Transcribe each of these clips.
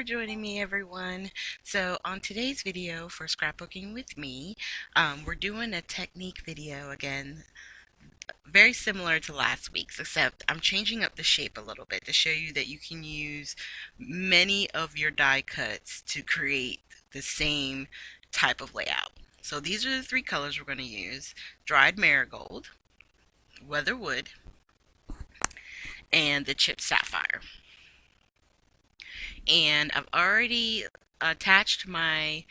for joining me, everyone. So on today's video for scrapbooking with me, we're doing a technique video again, very similar to last week's, except I'm changing up the shape a little bit to show you that you can use many of your die cuts to create the same type of layout. So these are the three colors we're going to use: dried marigold, weatherwood, and the chipped sapphire. And I've already attached my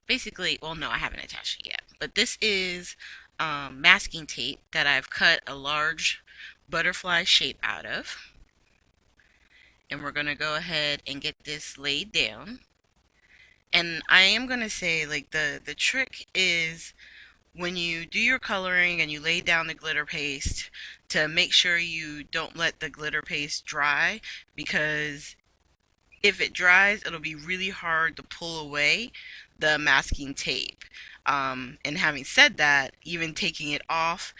basically, well, no, I haven't attached it yet, but this is masking tape that I've cut a large butterfly shape out of, and we're going to go ahead and get this laid down. And I am going to say, like, the trick is when you do your coloring and you lay down the glitter paste, to make sure you don't let the glitter paste dry, because if it dries, it'll be really hard to pull away the masking tape. And having said that, even taking it off,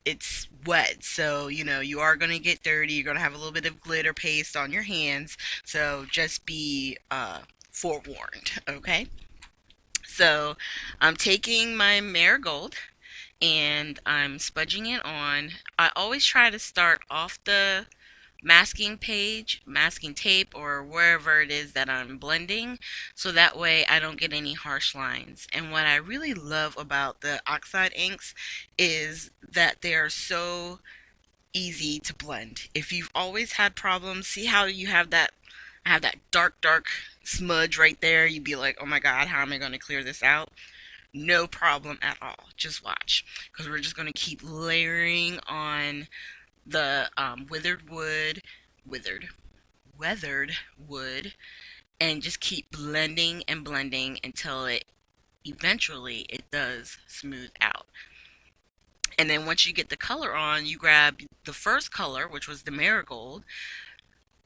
it's wet, so you are going to get dirty. You're going to have a little bit of glitter paste on your hands, so just be forewarned, okay? So I'm taking my marigold and I'm spudging it on. I always try to start off the masking tape, or wherever it is that I'm blending, so that way I don't get any harsh lines. And what I really love about the oxide inks is that they are so easy to blend. If you've always had problems, see how you have that dark smudge right there, you'd be like, oh my god, how am I going to clear this out? No problem at all. Just watch, because we're just going to keep layering on the withered weathered wood, and just keep blending and blending until it eventually it does smooth out. And then once you get the color on, you grab the first color, which was the marigold,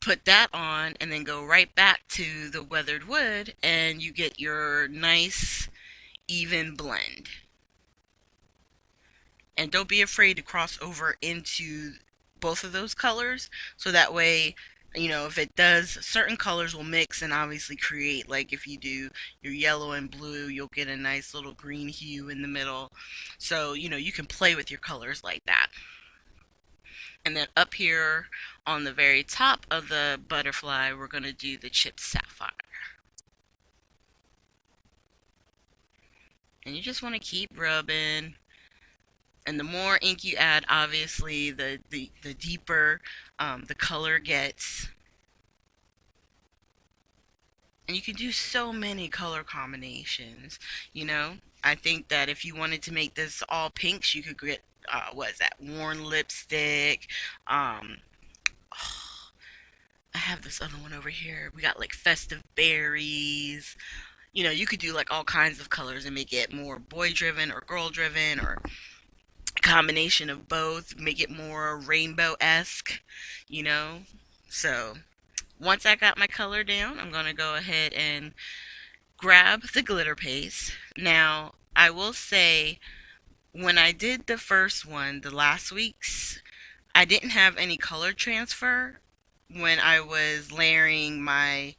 put that on, and then go right back to the weathered wood, and you get your nice even blend. And don't be afraid to cross over into both of those colors, so that way, if it does, certain colors will mix and obviously create, like if you do your yellow and blue, you'll get a nice little green hue in the middle. So you can play with your colors like that. And then up here on the very top of the butterfly, we're going to do the chipped sapphire. And you just want to keep rubbing. And the more ink you add, obviously, the deeper the color gets. And you can do so many color combinations, I think that if you wanted to make this all pinks, you could get, what is that, worn lipstick. I have this other one over here. We got like festive berries. You could do like all kinds of colors and make it more boy driven or girl driven, or combination of both, make it more rainbow-esque, you know? So once I got my color down, I'm going to go ahead and grab the glitter paste. Now, I will say, when I did the first one, the last week's, I didn't have any color transfer when I was layering my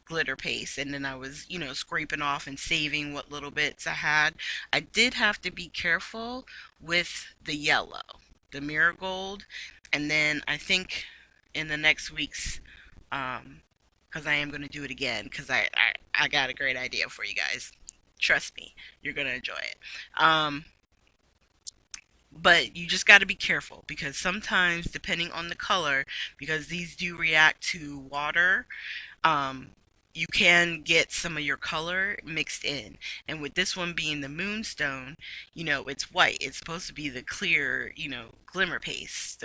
glitter paste, and then I was scraping off and saving what little bits I had. I did have to be careful with the yellow, the marigold, and then I think in the next week's, because I am going to do it again, because I got a great idea for you guys. Trust me, you're going to enjoy it. But you just got to be careful, because sometimes, depending on the color, because these do react to water, you can get some of your color mixed in. And with this one being the moonstone, it's white. It's supposed to be the clear, glimmer paste.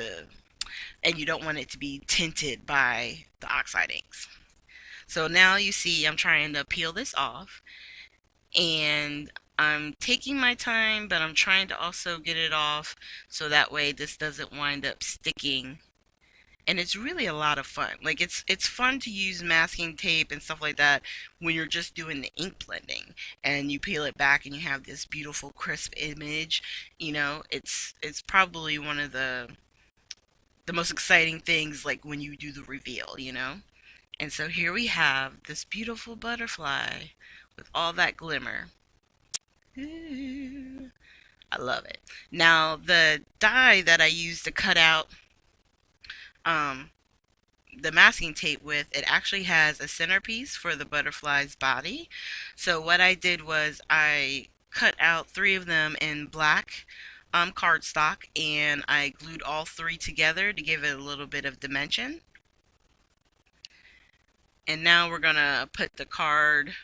And you don't want it to be tinted by the oxide inks. So now you see I'm trying to peel this off. And I'm taking my time, but I'm trying to also get it off so that way this doesn't wind up sticking. And it's really a lot of fun. Like, it's fun to use masking tape and stuff like that when you're just doing the ink blending and you peel it back and you have this beautiful crisp image. It's probably one of the the most exciting things like when you do the reveal. And so here we have this beautiful butterfly with all that glimmer. Ooh, I love it. Now, the die that I used to cut out um, the masking tape with, it actually has a centerpiece for the butterfly's body. So what I did was I cut out three of them in black cardstock, and I glued all three together to give it a little bit of dimension. And now we're gonna put the card,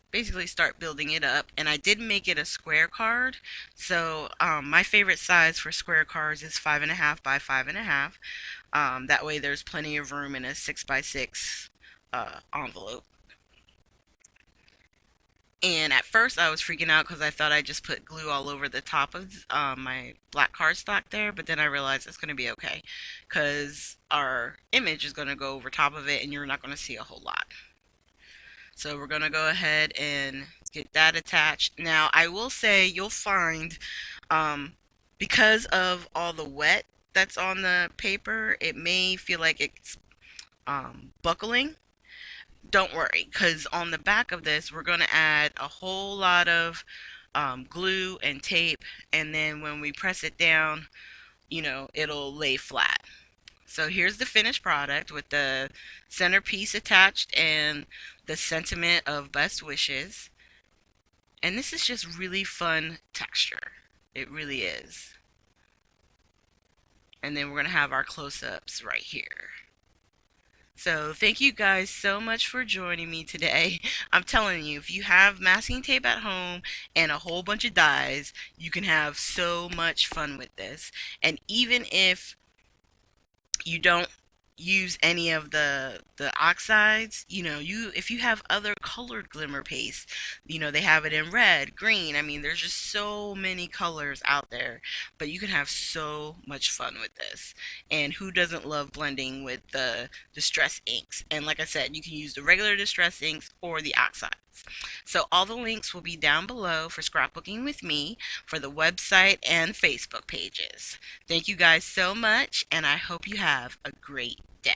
basically start building it up. And I did make it a square card. So my favorite size for square cards is 5.5 by 5.5. That way there's plenty of room in a 6 by 6 envelope. And at first I was freaking out because I thought I just put glue all over the top of my black cardstock there, but then I realized it's going to be okay because our image is going to go over top of it and you're not going to see a whole lot. So we're going to go ahead and get that attached. Now I will say you'll find because of all the wet that's on the paper, it may feel like it's buckling. Don't worry, because on the back of this, we're going to add a whole lot of glue and tape, and then when we press it down, it'll lay flat. So here's the finished product with the centerpiece attached and the sentiment of best wishes. And this is just really fun texture. It really is. And then we're going to have our close-ups right here. So thank you guys so much for joining me today. I'm telling you, if you have masking tape at home and a whole bunch of dies, you can have so much fun with this. And even if you don't use any of the oxides, if you have other colored glimmer paste, they have it in red, green. I mean, there's just so many colors out there, but you can have so much fun with this. And who doesn't love blending with the distress inks? And like I said, you can use the regular distress inks or the oxides. So all the links will be down below for scrapbooking with me, for the website and Facebook pages. Thank you guys so much, and I hope you have a great day.